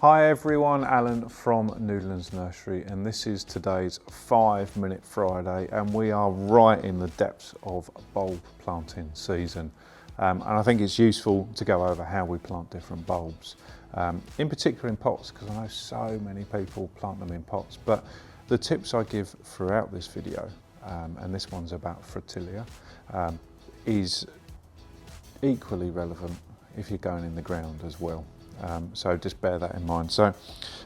Hi everyone, Alan from Noodlands Nursery, and this is today's 5-minute Friday, and we are right in the depths of bulb planting season. And I think it's useful to go over how we plant different bulbs, in particular in pots, because I know so many people plant them in pots. But the tips I give throughout this video, and this one's about Fritillaria, is equally relevant if you're going in the ground as well. So just bear that in mind. So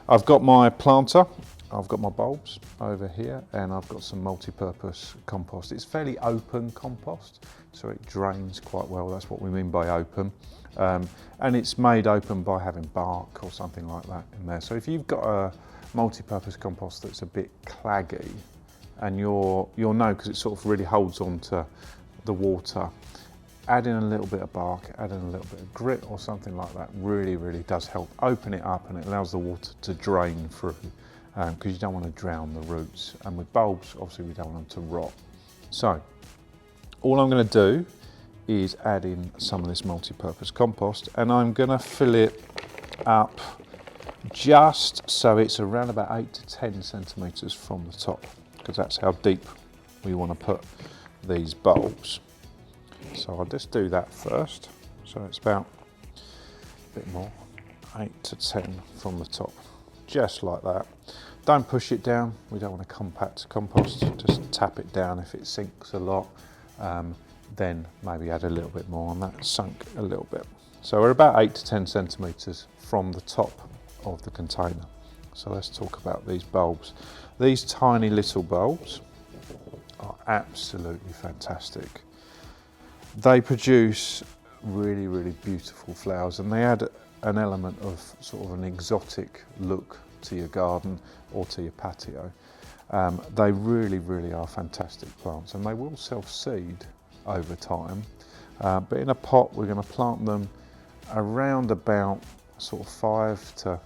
I've got my planter, I've got my bulbs over here, and I've got some multi-purpose compost. It's fairly open compost, so it drains quite well. That's what we mean by open. And it's made open by having bark or something like that in there. So if you've got a multi-purpose compost that's a bit claggy, and you'll know because it sort of really holds on to the water, adding a little bit of bark, adding a little bit of grit or something like that really does help open it up, and it allows the water to drain through, because you don't want to drown the roots. And with bulbs, obviously we don't want them to rot. So all I'm going to do is add in some of this multi-purpose compost, and I'm going to fill it up just so it's around about 8 to 10 centimetres from the top, because that's how deep we want to put these bulbs. So I'll just do that first. So it's about a bit more, 8 to 10 from the top, just like that. Don't push it down. We don't want to compact compost. Just tap it down. If it sinks a lot, then maybe add a little bit more, and that sunk a little bit. So we're about 8 to 10 centimetres from the top of the container. So let's talk about these bulbs. These tiny little bulbs are absolutely fantastic. They produce really beautiful flowers, and they add an element of sort of an exotic look to your garden or to your patio. They really are fantastic plants, and they will self-seed over time. But in a pot, we're going to plant them around about sort of 5 to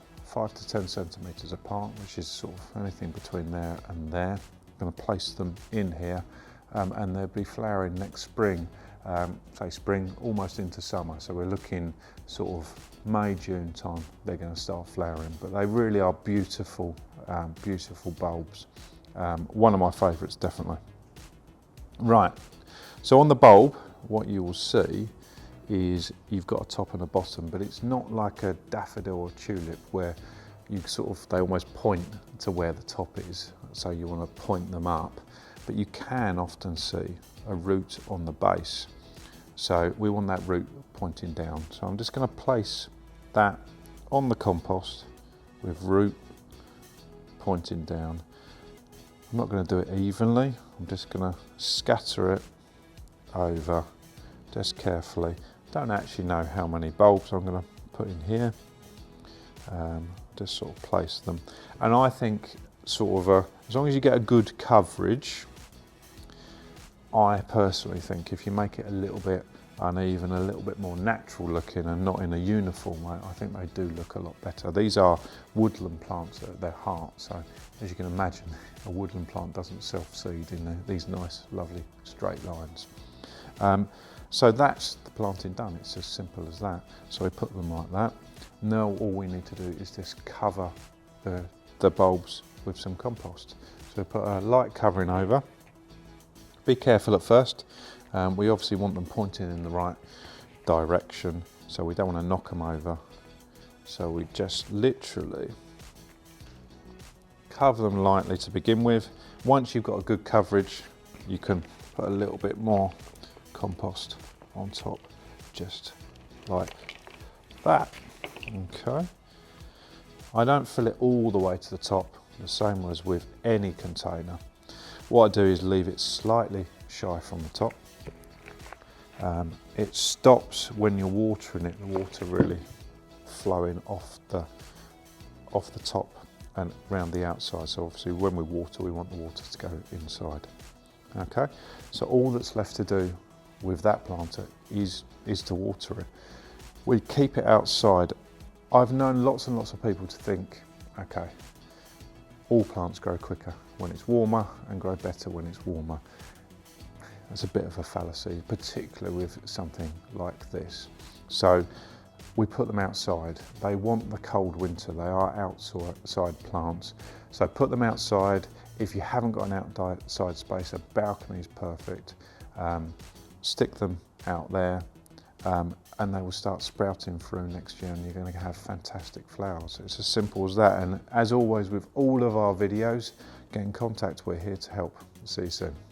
10 centimetres apart, which is sort of anything between there and there. I'm going to place them in here, and they'll be flowering next spring. Say spring, almost into summer. So we're looking sort of May, June time, they're going to start flowering. But they really are beautiful, beautiful bulbs. One of my favourites, definitely. Right, so on the bulb, what you will see is you've got a top and a bottom, but it's not like a daffodil or tulip where you they almost point to where the top is. So you want to point them up. But you can often see a root on the base. So we want that root pointing down. So I'm just going to place that on the compost with root pointing down. I'm not going to do it evenly. I'm just going to scatter it over just carefully. Don't actually know how many bulbs I'm going to put in here. Just sort of place them. And I think as long as you get a good coverage, I personally think if you make it a little bit uneven, a little bit more natural looking and not in a uniform way, I think they do look a lot better. These are woodland plants at their heart, so as you can imagine, a woodland plant doesn't self-seed in these nice, lovely straight lines. So that's the planting done. It's as simple as that. So we put them like that. Now all we need to do is just cover the bulbs with some compost. So we put a light covering over. Be careful at first. We obviously want them pointing in the right direction, so we don't want to knock them over. So we just literally cover them lightly to begin with. Once you've got a good coverage, you can put a little bit more compost on top, just like that. Okay. I don't fill it all the way to the top, the same as with any container. What I do is leave it slightly shy from the top. It stops when you're watering it, the water really flowing off the top and around the outside. So obviously when we water, we want the water to go inside. Okay, so all that's left to do with that planter is to water it. We keep it outside. I've known lots and lots of people to think, okay, all plants grow quicker when it's warmer and grow better when it's warmer. That's a bit of a fallacy, particularly with something like this. So we put them outside. They want the cold winter. They are outside plants. So put them outside. If you haven't got an outside space, a balcony is perfect. Stick them out there and they will start sprouting through next year, and you're going to have fantastic flowers. It's as simple as that. And as always with all of our videos, get in contact. We're here to help. See you soon.